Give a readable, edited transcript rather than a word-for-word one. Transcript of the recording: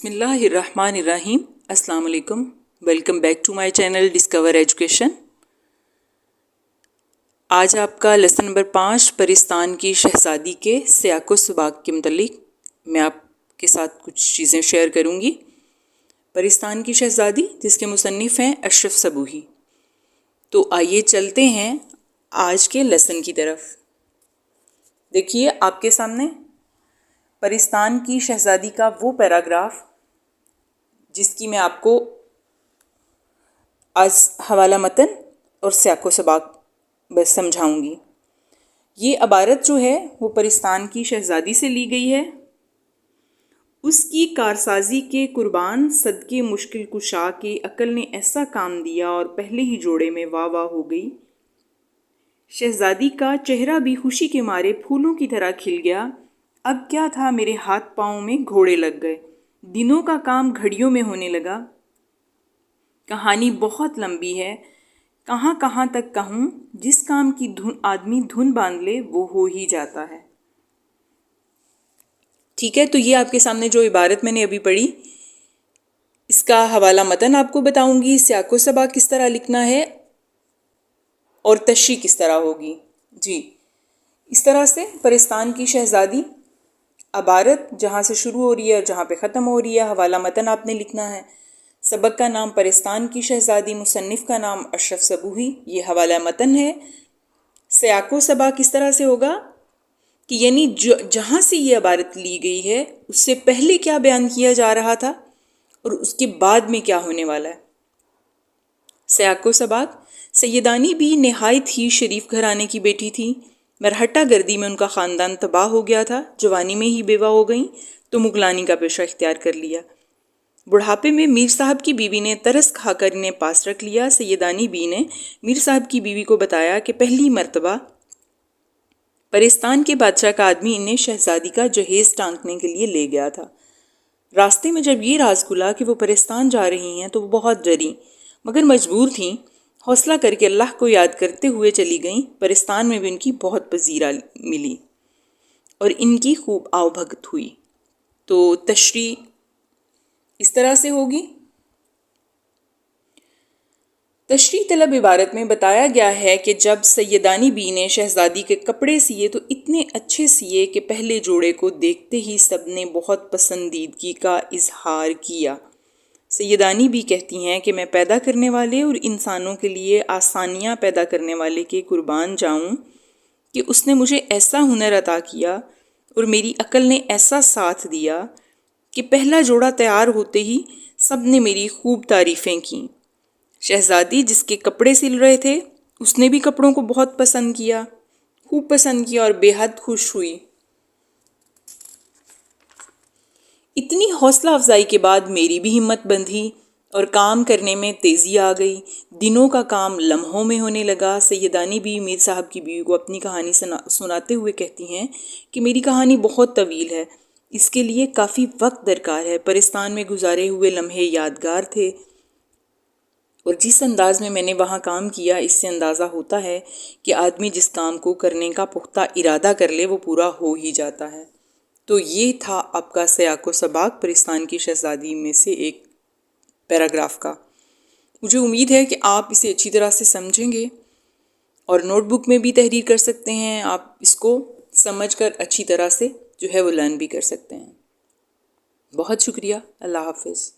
بسم اللہ الرحمن الرحیم۔ السلام علیکم، welcome back to my channel discover education. آج آپ کا لیسن نمبر 5 پرستان کی شہزادی کے سیاق و سباق کے متعلق میں آپ کے ساتھ کچھ چیزیں شیئر کروں گی۔ پرستان کی شہزادی جس کے مصنف ہیں اشرف صبوحی۔ تو آئیے چلتے ہیں آج کے لیسن کی طرف۔ دیکھیے آپ کے سامنے پرستان کی شہزادی کا وہ پیراگراف جس کی میں آپ کو آج حوالہ متن اور سیاق و سباق بس سمجھاؤں گی۔ یہ عبارت جو ہے وہ پرستان کی شہزادی سے لی گئی ہے۔ اس کی کارسازی کے قربان صدقے مشکل کشا کے عقل نے ایسا کام دیا اور پہلے ہی جوڑے میں واہ واہ ہو گئی۔ شہزادی کا چہرہ بھی خوشی کے مارے پھولوں کی طرح کھل گیا۔ اب کیا تھا، میرے ہاتھ پاؤں میں گھوڑے لگ گئے، دنوں کا کام گھڑیوں میں ہونے لگا۔ کہانی بہت لمبی ہے، کہاں کہاں تک کہوں، جس کام کی آدمی دھن باندھ لے وہ ہو ہی جاتا ہے۔ ٹھیک ہے، تو یہ آپ کے سامنے جو عبارت میں نے ابھی پڑھی، اس کا حوالہ متن آپ کو بتاؤں گی، سیاق و سباق کس طرح لکھنا ہے اور تشریح کس طرح ہوگی۔ جی، اس طرح سے پرستان کی شہزادی عبارت جہاں سے شروع ہو رہی ہے اور جہاں پہ ختم ہو رہی ہے، حوالہ متن آپ نے لکھنا ہے۔ سبق کا نام پرستان کی شہزادی، مصنف کا نام اشرف صبوحی، یہ حوالہ متن ہے۔ سیاق و سباق کس طرح سے ہوگا کہ یعنی جہاں سے یہ عبارت لی گئی ہے اس سے پہلے کیا بیان کیا جا رہا تھا اور اس کے بعد میں کیا ہونے والا ہے۔ سیاق و سباق: سیدانی بھی نہایت ہی شریف گھرانے کی بیٹی تھی۔ مرہٹہ گردی میں ان کا خاندان تباہ ہو گیا تھا۔ جوانی میں ہی بیوہ ہو گئیں تو مغلانی کا پیشہ اختیار کر لیا۔ بڑھاپے میں میر صاحب کی بیوی نے ترس کھا کر انہیں پاس رکھ لیا۔ سیدانی بی نے میر صاحب کی بیوی کو بتایا کہ پہلی مرتبہ پرستان کے بادشاہ کا آدمی انہیں شہزادی کا جہیز ٹانکنے کے لیے لے گیا تھا۔ راستے میں جب یہ راز کھلا کہ وہ پرستان جا رہی ہیں تو وہ بہت ڈریں، مگر مجبور تھیں۔ حوصلہ کر کے اللہ کو یاد کرتے ہوئے چلی گئیں۔ پرستان میں بھی ان کی بہت پذیرائی ملی اور ان کی خوب آؤ بھگت ہوئی۔ تو تشریح اس طرح سے ہوگی۔ تشریح طلب عبارت میں بتایا گیا ہے کہ جب سیدانی بی نے شہزادی کے کپڑے سیے تو اتنے اچھے سیے کہ پہلے جوڑے کو دیکھتے ہی سب نے بہت پسندیدگی کا اظہار کیا۔ سیدانی بھی کہتی ہیں کہ میں پیدا کرنے والے اور انسانوں کے لیے آسانیاں پیدا کرنے والے کے قربان جاؤں کہ اس نے مجھے ایسا ہنر عطا کیا اور میری عقل نے ایسا ساتھ دیا کہ پہلا جوڑا تیار ہوتے ہی سب نے میری خوب تعریفیں کیں۔ شہزادی جس کے کپڑے سل رہے تھے اس نے بھی کپڑوں کو بہت پسند کیا، خوب پسند کیا اور بے حد خوش ہوئی۔ اتنی حوصلہ افزائی کے بعد میری بھی ہمت بندھی اور کام کرنے میں تیزی آ گئی۔ دنوں کا کام لمحوں میں ہونے لگا۔ سیدانی بھی میر صاحب کی بیوی کو اپنی کہانی سناتے ہوئے کہتی ہیں کہ میری کہانی بہت طویل ہے، اس کے لیے کافی وقت درکار ہے۔ پرستان میں گزارے ہوئے لمحے یادگار تھے اور جس انداز میں نے وہاں کام کیا اس سے اندازہ ہوتا ہے کہ آدمی جس کام کو کرنے کا پختہ ارادہ کر لے وہ پورا ہو ہی جاتا ہے۔ تو یہ تھا آپ کا سیاق و سباق پرستان کی شہزادی میں سے ایک پیراگراف کا۔ مجھے امید ہے کہ آپ اسے اچھی طرح سے سمجھیں گے اور نوٹ بک میں بھی تحریر کر سکتے ہیں۔ آپ اس کو سمجھ کر اچھی طرح سے جو ہے وہ لرن بھی کر سکتے ہیں۔ بہت شکریہ، اللہ حافظ۔